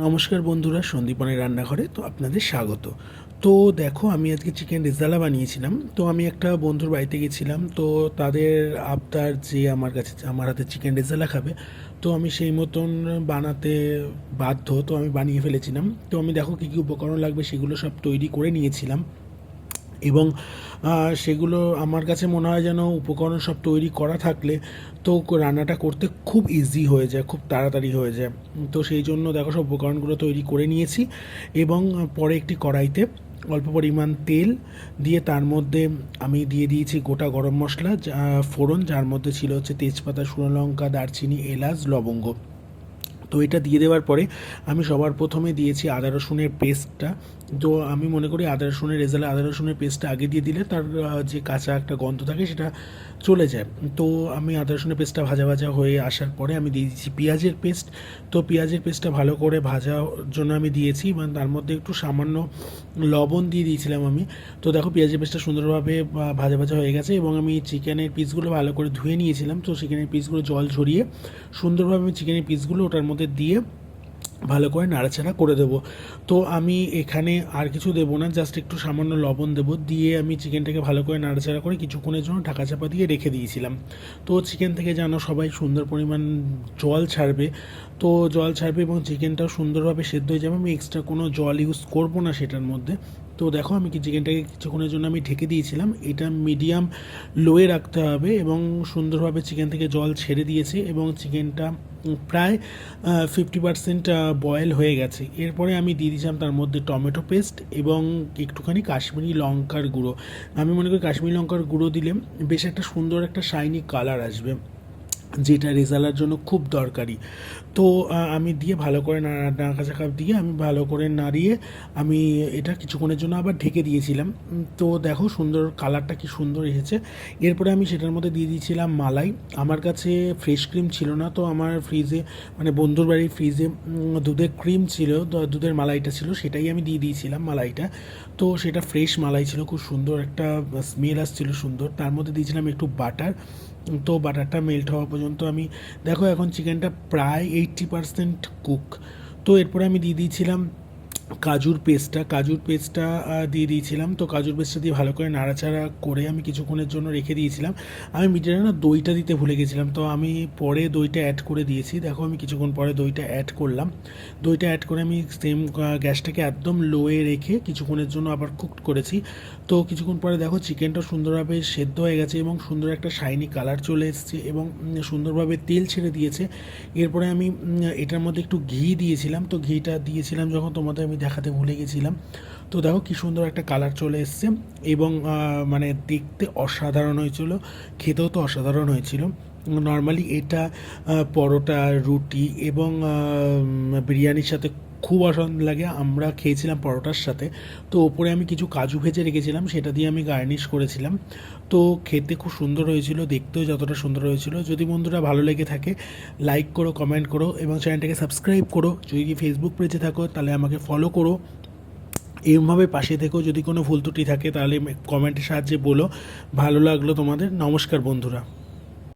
নমস্কার বন্ধুরা, সন্দীপনের রান্নাঘরে তো আপনাদের স্বাগত। তো দেখো, আমি আজকে চিকেন রেজালা বানিয়েছিলাম। তো আমি একটা বন্ধুর বাড়িতে গেছিলাম, তো তাদের আবদার যে আমার হাতে চিকেন রেজালা খাবে। তো আমি সেই মতন বানাতে বাধ্য, তো আমি বানিয়ে ফেলেছিলাম। তো আমি দেখো কী কী উপকরণ লাগবে সেগুলো সব তৈরি করে নিয়েছিলাম। এবং সেগুলো আমার কাছে মনে হয় যেন উপকরণ সব তৈরি করা থাকলে তো রান্নাটা করতে খুব ইজি হয়ে যায়, খুব তাড়াতাড়ি হয়ে যায়। তো সেই জন্য দেখো সব উপকরণগুলো তৈরি করে নিয়েছি। এবং পরে একটি কড়াইতে অল্প পরিমাণ তেল দিয়ে তার মধ্যে আমি দিয়ে দিয়েছি গোটা গরম মশলা, ফোড়ন, যার মধ্যে ছিল হচ্ছে তেজপাতা, শুকনো লঙ্কা, দারচিনি, এলাচ, লবঙ্গ। তো এটা দিয়ে দেওয়ার পরে আমি সবার প্রথমে দিয়েছি আদা রসুনের পেস্টটা। তো আমি মনে করি আদা রসুনের রেজাল্টে আদা রসুনের পেস্টটা আগে দিয়ে দিলে তার যে কাঁচা একটা গন্ধ থাকে সেটা চলে যায়। তো আমি আদা রসুনের পেস্টটা ভাজা ভাজা হয়ে আসার পরে আমি দিয়ে দিচ্ছি পেঁয়াজের পেস্ট। তো পেঁয়াজের পেস্টটা ভালো করে ভাজার জন্য আমি দিয়েছি, মানে তার মধ্যে একটু সামান্য লবণ দিয়ে দিয়েছিলাম আমি। তো দেখো পেঁয়াজের পেস্টটা সুন্দরভাবে ভাজা ভাজা হয়ে গেছে এবং আমি চিকেনের পিসগুলো ভালো করে ধুয়ে নিয়েছিলাম। তো চিকেনের পিসগুলো জল ঝরিয়ে সুন্দরভাবে আমি চিকেনের পিসগুলো ওটার মধ্যে দিয়ে ভালো করে নাড়াচাড়া করে দেবো। তো আমি এখানে আর কিছু দেবো না, জাস্ট একটু সামান্য লবণ দেবো, দিয়ে আমি চিকেনটাকে ভালো করে নাড়াচাড়া করে কিছুক্ষণের জন্য ঢাকা চাপা দিয়ে রেখে দিয়েছিলাম। তো চিকেন থেকে যেন সবাই সুন্দর পরিমাণ জল ছাড়বে, তো জল ছাড়বে এবং চিকেনটাও সুন্দরভাবে সেদ্ধ হয়ে যাবে। আমি এক্সট্রা কোনো জল ইউজ করবো না সেটার মধ্যে। তো দেখো আমি চিকেনটাকে কিছুক্ষণের জন্য আমি ঢেকে দিয়েছিলাম। এটা মিডিয়াম লোয়ে রাখতে হবে এবং সুন্দরভাবে চিকেন থেকে জল ছেড়ে দিয়েছে এবং চিকেনটা প্রায় 50% বয়েল হয়ে গেছে। এরপরে আমি দিয়ে দিয়েছিলাম তার মধ্যে টমেটো পেস্ট এবং একটুখানি কাশ্মীরি লঙ্কার গুঁড়ো। আমি মনে করি কাশ্মীরি লঙ্কার গুঁড়ো দিলে বেশ একটা সুন্দর একটা শাইনি কালার আসবে, যেটা রেজালার জন্য খুব দরকারি। তো আমি দিয়ে ভালো করে নাড়াচাড়া দিয়ে আমি ভালো করে নাড়িয়ে আমি এটা কিছুক্ষণের জন্য আবার ঢেকে দিয়েছিলাম। তো দেখো সুন্দর কালারটা কি সুন্দর এসেছে। এরপরে আমি সেটার মধ্যে দিয়ে দিয়েছিলাম মালাই। আমার কাছে ফ্রেশ ক্রিম ছিল না, তো আমার ফ্রিজে, মানে বন্ধুর বাড়ির ফ্রিজে দুধের ক্রিম ছিল, তো দুধের মালাইটা ছিল, সেটাই আমি দিয়ে দিয়েছিলাম মালাইটা। তো সেটা ফ্রেশ মালাই ছিল, খুব সুন্দর একটা স্মেল আসছিল সুন্দর। তার মধ্যে দিয়েছিলাম একটু বাটার। তো বাটারটা মেল্ট হওয়া পর্যন্ত আমি, দেখো এখন চিকেনটা প্রায় 80% কুক। তো এরপরে আমি দিয়ে দিয়েছিলাম কাজুর পেস্টটা দিয়ে দিয়েছিলাম। তো কাজুর পেস্টটা দিয়ে ভালো করে নাড়াচাড়া করে আমি কিছুক্ষণের জন্য রেখে দিয়েছিলাম। আমি মিডিয়ামে না দইটা দিতে ভুলে গেছিলাম, তো আমি পরে দইটা অ্যাড করে দিয়েছি। দেখো আমি কিছুক্ষণ পরে দইটা অ্যাড করলাম। দইটা অ্যাড করে আমি সেম গ্যাসটাকে একদম লোয়ে রেখে কিছুক্ষণের জন্য আবার কুকড করেছি। তো কিছুক্ষণ পরে দেখো চিকেনটা সুন্দরভাবে সেদ্ধ হয়ে গেছে এবং সুন্দর একটা শাইনি কালার চলে এসেছে এবং সুন্দরভাবে তেল ছেড়ে দিয়েছে। এরপরে আমি এটার মধ্যে একটু ঘি দিয়েছিলাম। তো ঘিটা দিয়েছিলাম যখন তোমাদের আমি দেখাতে ভুলে গেছিলাম। তো দেখো কী সুন্দর একটা কালার চলে এসছে এবং মানে দেখতে অসাধারণ হয়েছিল, খেতেও তো অসাধারণ হয়েছিল। নর্মালি এটা পরোটা, রুটি এবং বিরিয়ানির সাথে খুব অসাধারণ লাগে। আমরা খেয়েছিলাম পরোটার সাথে। তো ওপরে আমি কিছু কাজু ভেজে রেখেছিলাম, সেটা দিয়ে আমি গার্নিশ করেছিলাম। তো খেতে খুব সুন্দর হয়েছিল, দেখতেও যতটা সুন্দর হয়েছিল। যদি বন্ধুরা ভালো লেগে থাকে লাইক করো, কমেন্ট করো এবং চ্যানেলটাকে সাবস্ক্রাইব করো। যদি ফেসবুক পেজে থাকো তাহলে আমাকে ফলো করো। এরমভাবে পাশে থেকেও যদি কোনো ভুল ত্রুটি থাকে তাহলে কমেন্টের সাহায্যে বলো। ভালো লাগলো তোমাদের। নমস্কার বন্ধুরা।